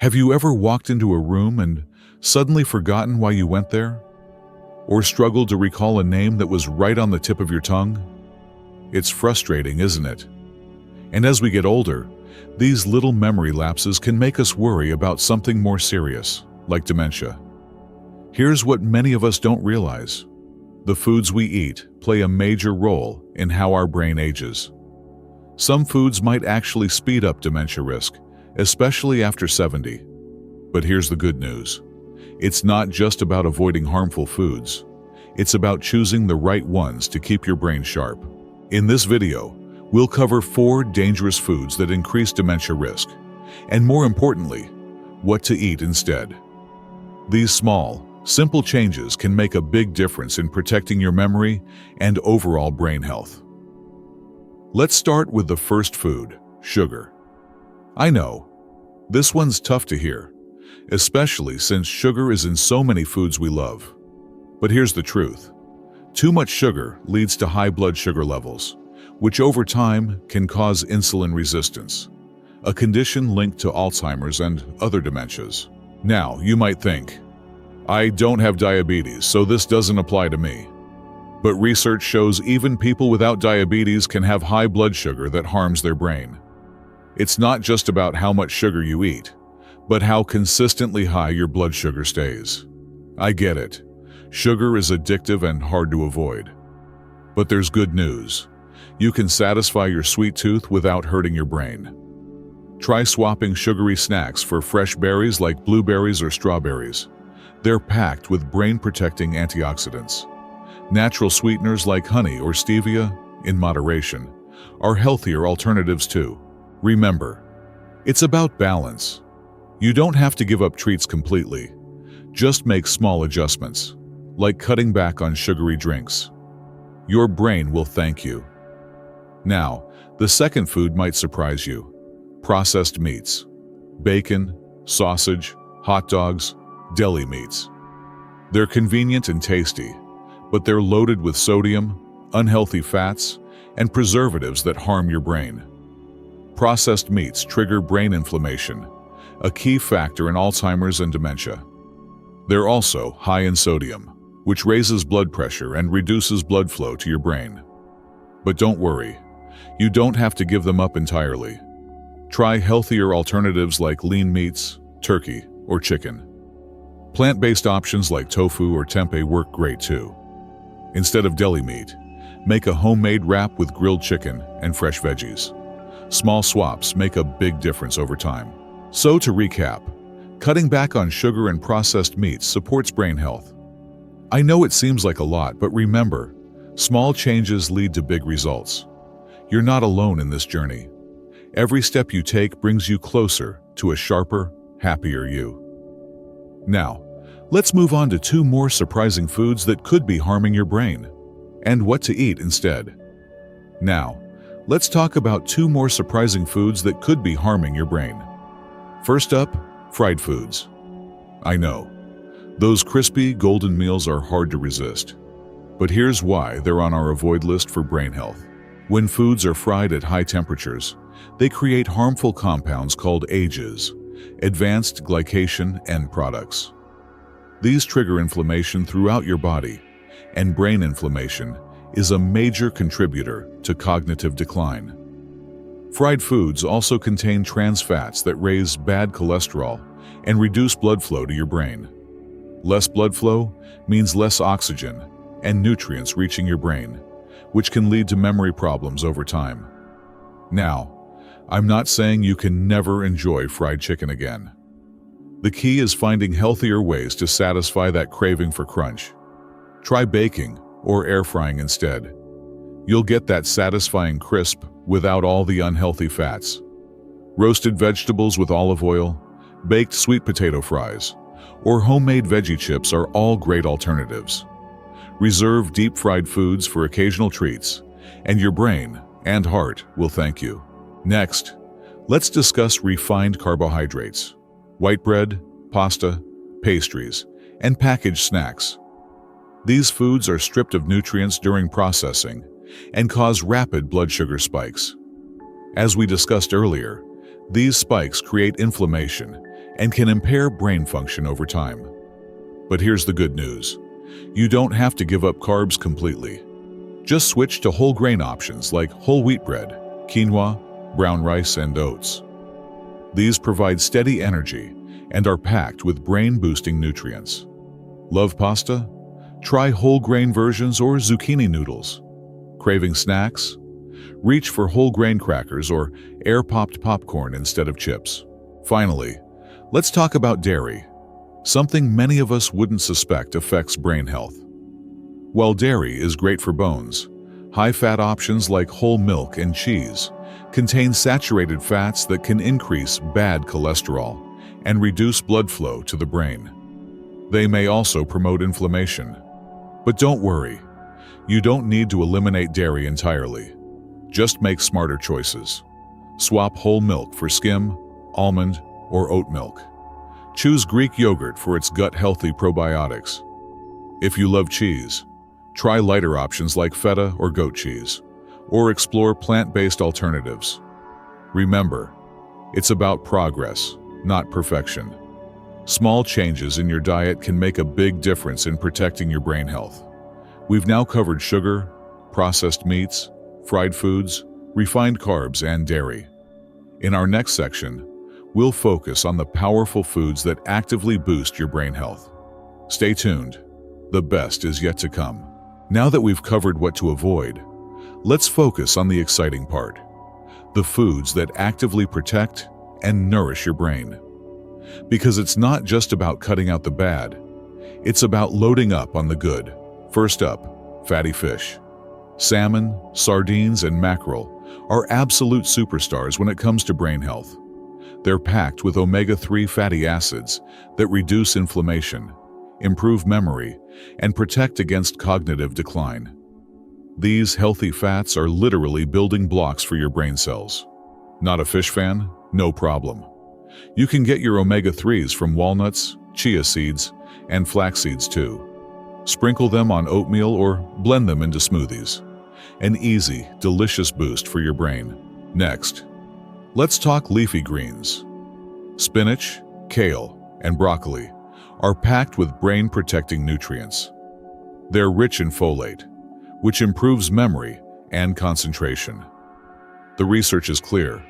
Have you ever walked into a room and suddenly forgotten why you went there? Or struggled to recall a name that was right on the tip of your tongue? It's frustrating, isn't it? And as we get older, these little memory lapses can make us worry about something more serious, like dementia. Here's what many of us don't realize. The foods we eat play a major role in how our brain ages. Some foods might actually speed up dementia risk, especially after 70. But here's the good news. It's not just about avoiding harmful foods. It's about choosing the right ones to keep your brain sharp. In this video, we'll cover 4 dangerous foods that increase dementia risk, and more importantly, what to eat instead. These small, simple changes can make a big difference in protecting your memory and overall brain health. Let's start with the first food, sugar. I know, this one's tough to hear, especially since sugar is in so many foods we love. But here's the truth. Too much sugar leads to high blood sugar levels, which over time can cause insulin resistance, a condition linked to Alzheimer's and other dementias. Now, you might think, I don't have diabetes, so this doesn't apply to me. But research shows even people without diabetes can have high blood sugar that harms their brain. It's not just about how much sugar you eat, but how consistently high your blood sugar stays. I get it. Sugar is addictive and hard to avoid. But there's good news. You can satisfy your sweet tooth without hurting your brain. Try swapping sugary snacks for fresh berries like blueberries or strawberries. They're packed with brain-protecting antioxidants. Natural sweeteners like honey or stevia, in moderation, are healthier alternatives too. Remember, it's about balance. You don't have to give up treats completely. Just make small adjustments, like cutting back on sugary drinks. Your brain will thank you. Now, the second food might surprise you. Processed meats. Bacon, sausage, hot dogs, deli meats. They're convenient and tasty, but they're loaded with sodium, unhealthy fats, and preservatives that harm your brain. Processed meats trigger brain inflammation, a key factor in Alzheimer's and dementia. They're also high in sodium, which raises blood pressure and reduces blood flow to your brain. But don't worry, you don't have to give them up entirely. Try healthier alternatives like lean meats, turkey, or chicken. Plant-based options like tofu or tempeh work great too. Instead of deli meat, make a homemade wrap with grilled chicken and fresh veggies. Small swaps make a big difference over time. So to recap, cutting back on sugar and processed meats supports brain health. I know it seems like a lot, but remember, small changes lead to big results. You're not alone in this journey. Every step you take brings you closer to a sharper, happier you. Now, let's move on to 2 more surprising foods that could be harming your brain, and what to eat instead. Now, let's talk about 2 more surprising foods that could be harming your brain. First up, fried foods. I know, those crispy, golden meals are hard to resist. But here's why they're on our avoid list for brain health. When foods are fried at high temperatures, they create harmful compounds called AGEs, advanced glycation end products. These trigger inflammation throughout your body, and brain inflammation is a major contributor to cognitive decline. Fried foods also contain trans fats that raise bad cholesterol and reduce blood flow to your brain. Less blood flow means less oxygen and nutrients reaching your brain, which can lead to memory problems over time. Now, I'm not saying you can never enjoy fried chicken again. The key is finding healthier ways to satisfy that craving for crunch. Try baking or air frying instead. You'll get that satisfying crisp without all the unhealthy fats. Roasted vegetables with olive oil, baked sweet potato fries, or homemade veggie chips are all great alternatives. Reserve deep-fried foods for occasional treats, and your brain and heart will thank you. Next, let's discuss refined carbohydrates. White bread, pasta, pastries, and packaged snacks. These foods are stripped of nutrients during processing and cause rapid blood sugar spikes. As we discussed earlier, these spikes create inflammation and can impair brain function over time. But here's the good news. You don't have to give up carbs completely. Just switch to whole grain options like whole wheat bread, quinoa, brown rice, and oats. These provide steady energy and are packed with brain-boosting nutrients. Love pasta? Try whole grain versions or zucchini noodles. Craving snacks? Reach for whole grain crackers or air-popped popcorn instead of chips. Finally, let's talk about dairy, something many of us wouldn't suspect affects brain health. While dairy is great for bones, high-fat options like whole milk and cheese contain saturated fats that can increase bad cholesterol and reduce blood flow to the brain. They may also promote inflammation. But don't worry, you don't need to eliminate dairy entirely. Just make smarter choices. Swap whole milk for skim, almond, or oat milk. Choose Greek yogurt for its gut-healthy probiotics. If you love cheese, try lighter options like feta or goat cheese, or explore plant-based alternatives. Remember, it's about progress, not perfection. Small changes in your diet can make a big difference in protecting your brain health. We've now covered sugar, processed meats, fried foods, refined carbs, and dairy. In our next section, we'll focus on the powerful foods that actively boost your brain health. Stay tuned. The best is yet to come. Now that we've covered what to avoid, let's focus on the exciting part: the foods that actively protect and nourish your brain. Because it's not just about cutting out the bad, it's about loading up on the good. First up, fatty fish. Salmon, sardines, and mackerel are absolute superstars when it comes to brain health. They're packed with omega-3 fatty acids that reduce inflammation, improve memory, and protect against cognitive decline. These healthy fats are literally building blocks for your brain cells. Not a fish fan? No problem. You can get your omega-3s from walnuts, chia seeds, and flax seeds too. Sprinkle them on oatmeal or blend them into smoothies. An easy, delicious boost for your brain. Next, let's talk leafy greens. Spinach, kale, and broccoli are packed with brain-protecting nutrients. They're rich in folate, which improves memory and concentration. The research is clear.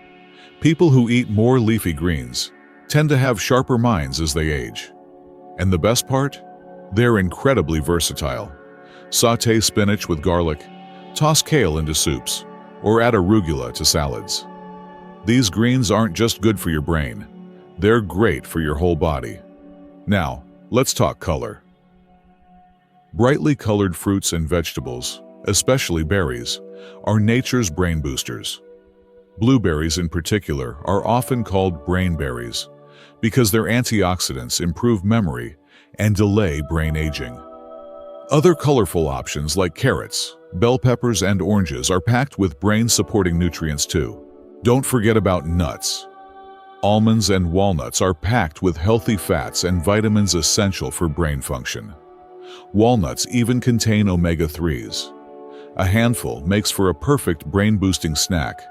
People who eat more leafy greens tend to have sharper minds as they age. And the best part? They're incredibly versatile. Sauté spinach with garlic, toss kale into soups, or add arugula to salads. These greens aren't just good for your brain, they're great for your whole body. Now, let's talk color. Brightly colored fruits and vegetables, especially berries, are nature's brain boosters. Blueberries in particular are often called brain berries because their antioxidants improve memory and delay brain aging. Other colorful options like carrots, bell peppers, and oranges are packed with brain-supporting nutrients too. Don't forget about nuts. Almonds and walnuts are packed with healthy fats and vitamins essential for brain function. Walnuts even contain omega-3s. A handful makes for a perfect brain-boosting snack,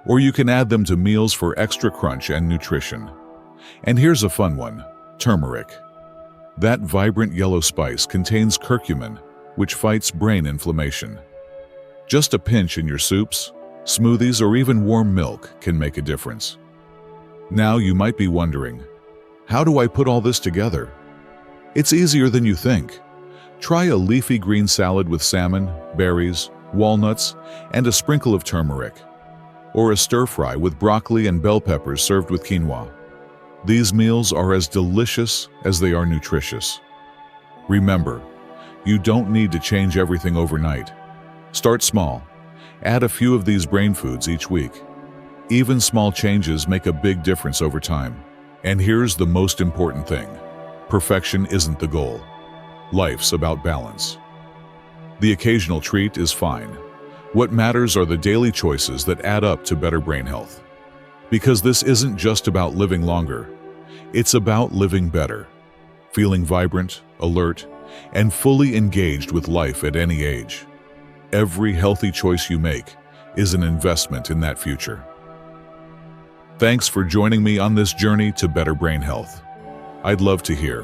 or you can add them to meals for extra crunch and nutrition. And here's a fun one: turmeric. That vibrant yellow spice contains curcumin, which fights brain inflammation. Just a pinch in your soups, smoothies, or even warm milk can make a difference. Now you might be wondering, how do I put all this together? It's easier than you think. Try a leafy green salad with salmon, berries, walnuts, and a sprinkle of turmeric. Or a stir-fry with broccoli and bell peppers served with quinoa. These meals are as delicious as they are nutritious. Remember, you don't need to change everything overnight. Start small. Add a few of these brain foods each week. Even small changes make a big difference over time. And here's the most important thing: perfection isn't the goal. Life's about balance. The occasional treat is fine. What matters are the daily choices that add up to better brain health. Because this isn't just about living longer, it's about living better, feeling vibrant, alert, and fully engaged with life at any age. Every healthy choice you make is an investment in that future. Thanks for joining me on this journey to better brain health. I'd love to hear.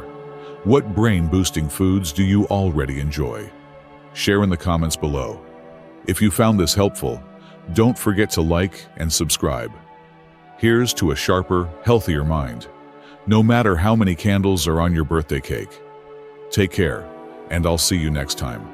What brain-boosting foods do you already enjoy? Share in the comments below. If you found this helpful, don't forget to like and subscribe. Here's to a sharper, healthier mind, no matter how many candles are on your birthday cake. Take care, and I'll see you next time.